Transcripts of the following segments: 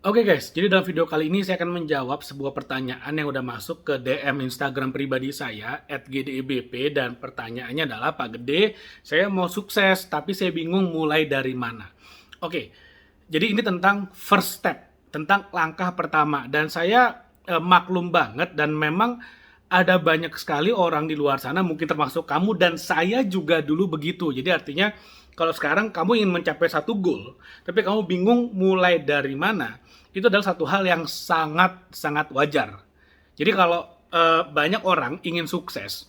Oke guys, jadi dalam video kali ini saya akan menjawab sebuah pertanyaan yang udah masuk ke DM Instagram pribadi saya @gdebp, dan pertanyaannya adalah, Pak Gede, saya mau sukses tapi saya bingung mulai dari mana. Oke, jadi ini tentang first step, tentang langkah pertama, dan saya maklum banget, dan memang ada banyak sekali orang di luar sana, mungkin termasuk kamu dan saya juga dulu begitu. Jadi artinya kalau sekarang kamu ingin mencapai satu goal, tapi kamu bingung mulai dari mana, itu adalah satu hal yang sangat-sangat wajar. Jadi kalau banyak orang ingin sukses,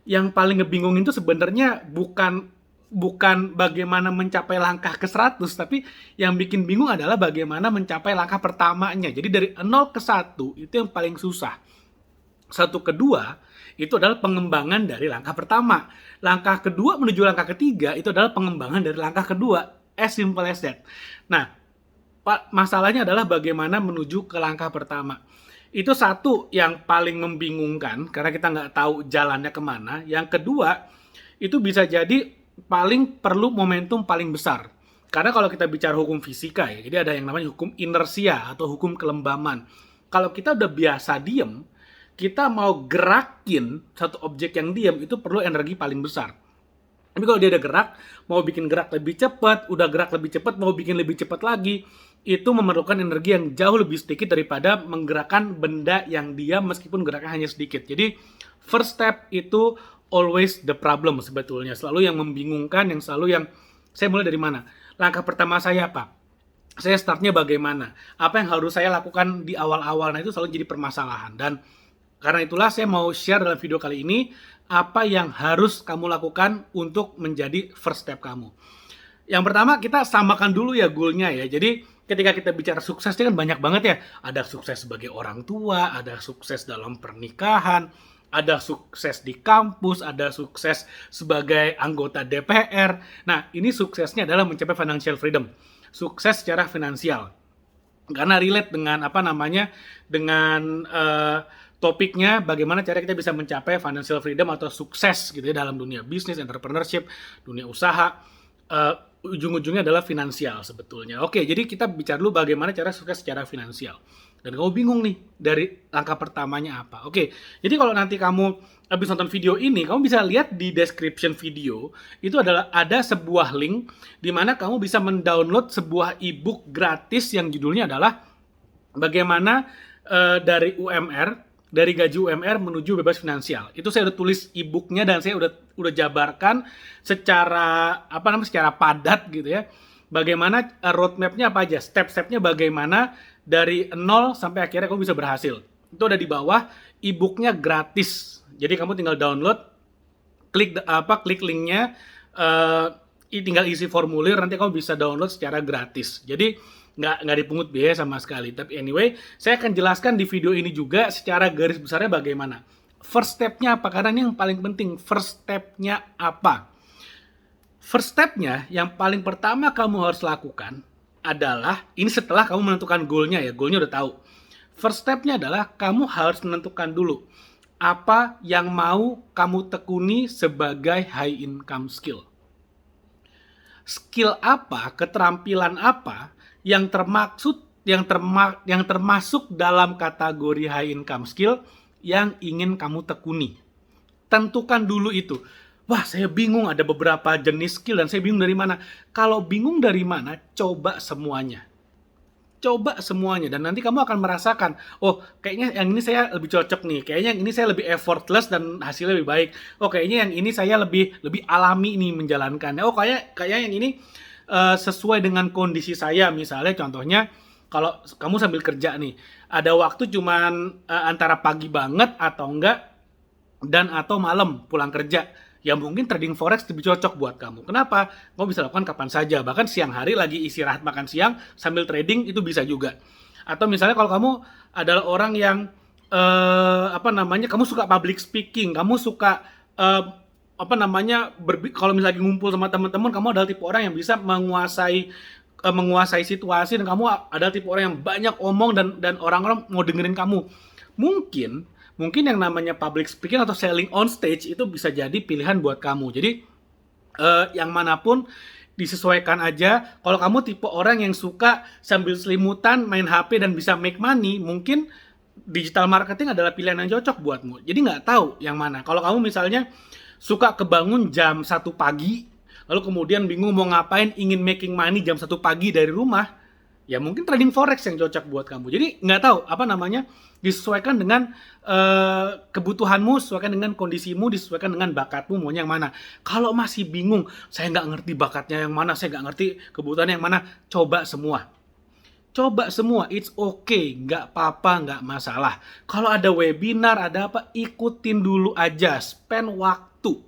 yang paling ngebingungin itu sebenarnya bukan bukan bagaimana mencapai langkah ke 100, tapi yang bikin bingung adalah bagaimana mencapai langkah pertamanya. Jadi dari 0 ke 1 itu yang paling susah. Satu ke 2 itu adalah pengembangan dari langkah pertama. Langkah kedua menuju langkah ketiga itu adalah pengembangan dari langkah kedua. As simple as that. Nah, masalahnya adalah bagaimana menuju ke langkah pertama. Itu satu yang paling membingungkan karena kita nggak tahu jalannya kemana. Yang kedua, itu bisa jadi paling perlu momentum paling besar. Karena kalau kita bicara hukum fisika ya, jadi ada yang namanya hukum inersia atau hukum kelembaman. Kalau kita udah biasa diem, kita mau gerakin satu objek yang diem itu perlu energi paling besar. Tapi kalau dia ada gerak, mau bikin gerak lebih cepat, udah gerak lebih cepat, mau bikin lebih cepat lagi, itu memerlukan energi yang jauh lebih sedikit daripada menggerakkan benda yang diam meskipun geraknya hanya sedikit. Jadi first step itu always the problem sebetulnya. Selalu yang membingungkan, yang selalu yang saya mulai dari mana? Langkah pertama saya apa? Saya startnya bagaimana? Apa yang harus saya lakukan di awal-awal? Nah itu selalu jadi permasalahan. Dan karena itulah saya mau share dalam video kali ini apa yang harus kamu lakukan untuk menjadi first step kamu. Yang pertama kita samakan dulu ya goalnya ya. Jadi ketika kita bicara sukses itu kan banyak banget ya. Ada sukses sebagai orang tua, ada sukses dalam pernikahan, ada sukses di kampus, ada sukses sebagai anggota DPR. Nah ini suksesnya adalah mencapai financial freedom. Sukses secara finansial. Karena relate dengan dengan topiknya bagaimana cara kita bisa mencapai financial freedom atau sukses gitu ya dalam dunia bisnis, entrepreneurship, dunia usaha. Ujung-ujungnya adalah finansial sebetulnya. Oke, jadi kita bicara dulu bagaimana cara sukses secara finansial. Dan kamu bingung nih dari langkah pertamanya apa. Oke, jadi kalau nanti kamu habis nonton video ini, kamu bisa lihat di description video itu ada sebuah link di mana kamu bisa mendownload sebuah ebook gratis yang judulnya adalah bagaimana dari gaji UMR menuju bebas finansial. Itu saya udah tulis e-booknya dan saya udah jabarkan secara padat gitu ya. Bagaimana roadmap-nya apa aja, step-stepnya bagaimana dari 0 sampai akhirnya kamu bisa berhasil. Itu ada di bawah, e-booknya gratis. Jadi kamu tinggal download, klik linknya, tinggal isi formulir, nanti kamu bisa download secara gratis. Jadi nggak dipungut biaya sama sekali. Tapi anyway, saya akan jelaskan di video ini juga secara garis besarnya bagaimana. First step-nya apa? Karena ini yang paling penting. First step-nya apa? First step-nya yang paling pertama kamu harus lakukan adalah, ini setelah kamu menentukan goal-nya ya, goal-nya udah tahu. First step-nya adalah kamu harus menentukan dulu apa yang mau kamu tekuni sebagai high income skill. Skill apa, keterampilan apa yang termasuk dalam kategori high income skill yang ingin kamu tekuni. Tentukan dulu itu. Wah, saya bingung, ada beberapa jenis skill dan saya bingung dari mana. Kalau bingung dari mana, coba semuanya. Coba semuanya dan nanti kamu akan merasakan, oh kayaknya yang ini saya lebih cocok nih, kayaknya yang ini saya lebih effortless dan hasilnya lebih baik. Oh kayaknya yang ini saya lebih alami nih menjalankannya. Oh kayak yang ini sesuai dengan kondisi saya. Misalnya contohnya kalau kamu sambil kerja nih, ada waktu cuman antara pagi banget atau enggak dan atau malam pulang kerja, ya mungkin trading forex lebih cocok buat kamu. Kenapa? Kamu bisa lakukan kapan saja. Bahkan siang hari lagi istirahat makan siang sambil trading itu bisa juga. Atau misalnya kalau kamu adalah orang yang kamu suka public speaking, kamu suka kalau misalnya lagi ngumpul sama teman-teman, kamu adalah tipe orang yang bisa menguasai situasi, dan kamu adalah tipe orang yang banyak omong dan orang-orang mau dengerin kamu. Mungkin yang namanya public speaking atau selling on stage itu bisa jadi pilihan buat kamu. Jadi yang manapun disesuaikan aja. Kalau kamu tipe orang yang suka sambil selimutan main HP dan bisa make money, mungkin digital marketing adalah pilihan yang cocok buatmu. Jadi nggak tahu yang mana. Kalau kamu misalnya suka kebangun jam 1 pagi, lalu kemudian bingung mau ngapain, ingin making money jam 1 pagi dari rumah, ya mungkin trading forex yang cocok buat kamu. Jadi nggak tahu apa namanya, disesuaikan dengan kebutuhanmu, disesuaikan dengan kondisimu, disesuaikan dengan bakatmu, maunya yang mana. Kalau masih bingung, saya nggak ngerti bakatnya yang mana, saya nggak ngerti kebutuhannya yang mana, coba semua. Coba semua, it's okay, nggak apa-apa, nggak masalah. Kalau ada webinar, ada apa, ikutin dulu aja, spend waktu.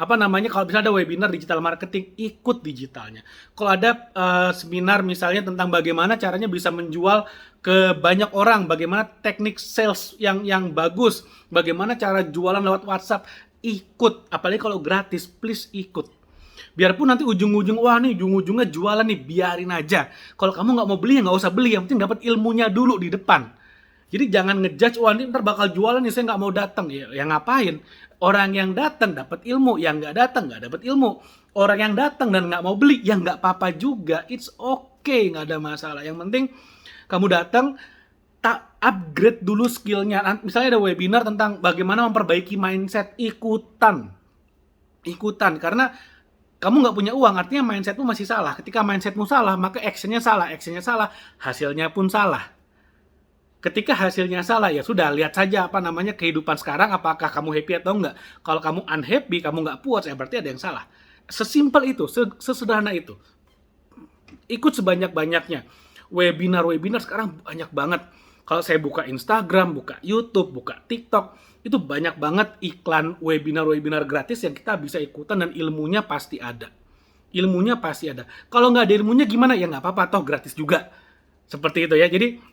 Apa namanya, kalau misalnya ada webinar digital marketing, ikut digitalnya. Kalau ada seminar misalnya tentang bagaimana caranya bisa menjual ke banyak orang, bagaimana teknik sales yang bagus, bagaimana cara jualan lewat WhatsApp, ikut. Apalagi kalau gratis, please ikut. Biarpun nanti ujung-ujungnya jualan nih, biarin aja. Kalau kamu nggak mau beli, ya nggak usah beli. Yang penting dapat ilmunya dulu di depan. Jadi jangan ngejudge, wah ini ntar bakal jualan nih, saya nggak mau datang. Ya ngapain? Orang yang datang dapat ilmu, yang nggak datang nggak dapat ilmu. Orang yang datang dan nggak mau beli, ya nggak apa-apa juga. It's okay, nggak ada masalah. Yang penting kamu datang, tak upgrade dulu skillnya. Misalnya ada webinar tentang bagaimana memperbaiki mindset, ikutan. Karena kamu nggak punya uang, artinya mindsetmu masih salah. Ketika mindsetmu salah, maka actionnya salah, hasilnya pun salah. Ketika hasilnya salah, ya sudah, lihat saja apa namanya kehidupan sekarang, apakah kamu happy atau enggak. Kalau kamu unhappy, kamu nggak puas, ya berarti ada yang salah. Sesimpel itu, sesederhana itu. Ikut sebanyak-banyaknya. Webinar sekarang banyak banget. Kalau saya buka Instagram, buka YouTube, buka TikTok, itu banyak banget iklan webinar gratis yang kita bisa ikutan dan ilmunya pasti ada. Kalau nggak ada ilmunya gimana? Ya nggak apa-apa, toh gratis juga. Seperti itu ya. Jadi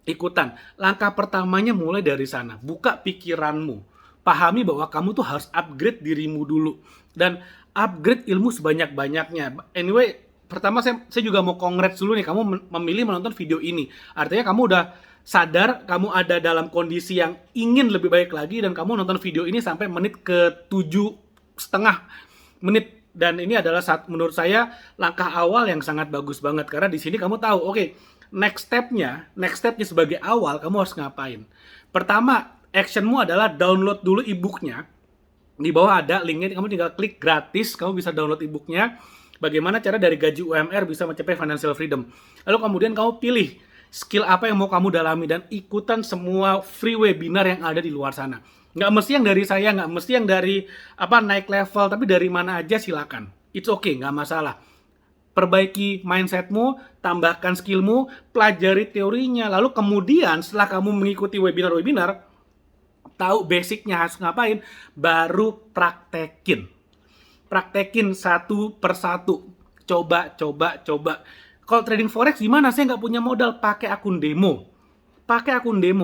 ikutan. Langkah pertamanya mulai dari sana. Buka pikiranmu. Pahami bahwa kamu tuh harus upgrade dirimu dulu. Dan upgrade ilmu sebanyak-banyaknya. Anyway, pertama saya juga mau congrats dulu nih. Kamu memilih menonton video ini. Artinya kamu udah sadar, kamu ada dalam kondisi yang ingin lebih baik lagi. Dan kamu nonton video ini sampai menit ke 7,5 menit. Dan ini adalah menurut saya langkah awal yang sangat bagus banget. Karena di sini kamu tahu, oke, next stepnya sebagai awal kamu harus ngapain. Pertama, actionmu adalah download dulu e-booknya. Di bawah ada linknya, kamu tinggal klik gratis, kamu bisa download e-booknya. Bagaimana cara dari gaji UMR bisa mencapai financial freedom. Lalu kemudian kamu pilih skill apa yang mau kamu dalami dan ikutan semua free webinar yang ada di luar sana. Nggak mesti yang dari saya, nggak mesti yang dari naik level, tapi dari mana aja silakan. It's okay, nggak masalah. Perbaiki mindsetmu, tambahkan skillmu, pelajari teorinya. Lalu kemudian setelah kamu mengikuti webinar, tahu basicnya harus ngapain, baru praktekin. Praktekin satu persatu. Coba. Kalau trading forex gimana? Saya nggak punya modal, pakai akun demo.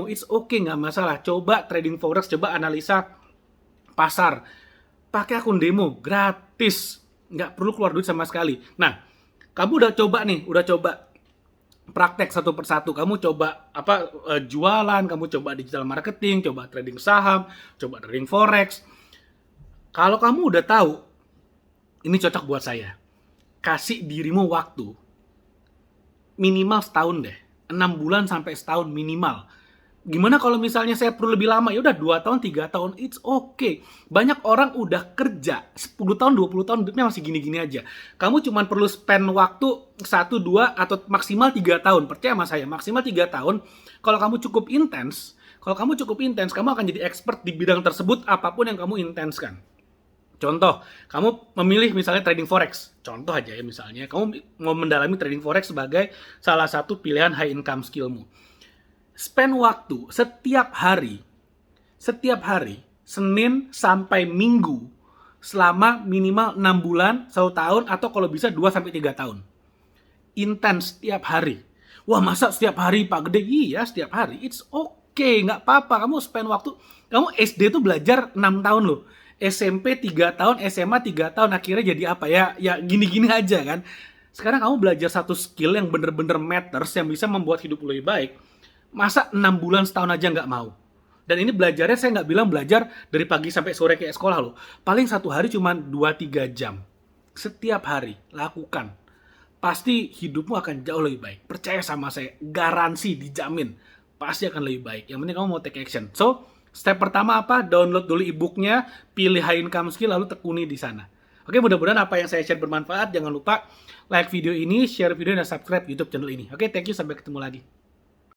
It's okay, nggak masalah. Coba trading forex, coba analisa pasar. Pakai akun demo, gratis. Nggak perlu keluar duit sama sekali. Nah, kamu udah coba praktek satu persatu. Kamu coba jualan, kamu coba digital marketing, coba trading saham, coba trading forex. Kalau kamu udah tahu, ini cocok buat saya. Kasih dirimu waktu. Minimal setahun deh. 6 bulan sampai setahun minimal. Gimana kalau misalnya saya perlu lebih lama? Ya udah 2 tahun, 3 tahun, it's okay. Banyak orang udah kerja 10 tahun, 20 tahun hidupnya masih gini-gini aja. Kamu cuma perlu spend waktu 1, 2 atau maksimal 3 tahun. Percaya sama saya, maksimal 3 tahun. Kalau kamu cukup intens, kamu akan jadi expert di bidang tersebut apapun yang kamu intenskan. Contoh, kamu memilih misalnya trading forex. Contoh aja ya misalnya, kamu mau mendalami trading forex sebagai salah satu pilihan high income skillmu. Spend waktu setiap hari, Senin sampai Minggu, selama minimal 6 bulan, 1 tahun, atau kalau bisa 2-3 tahun. Intens setiap hari. Wah, masa setiap hari Pak Gede? Iya, setiap hari. It's okay, nggak apa-apa. Kamu spend waktu, kamu SD tuh belajar 6 tahun loh. SMP 3 tahun, SMA 3 tahun, akhirnya jadi apa ya? Ya gini-gini aja kan. Sekarang kamu belajar satu skill yang bener-bener matters, yang bisa membuat hidup lebih baik. Masa 6 bulan setahun aja nggak mau? Dan ini belajarnya saya nggak bilang belajar dari pagi sampai sore kayak sekolah loh. Paling satu hari cuma 2-3 jam. setiap hari, lakukan. Pasti hidupmu akan jauh lebih baik. Percaya sama saya, garansi dijamin. Pasti akan lebih baik. Yang penting kamu mau take action. So, step pertama apa? Download dulu e-booknya, pilih high income skill, lalu tekuni di sana. Oke, mudah-mudahan apa yang saya share bermanfaat. Jangan lupa like video ini, share video, dan subscribe YouTube channel ini. Oke, thank you. Sampai ketemu lagi.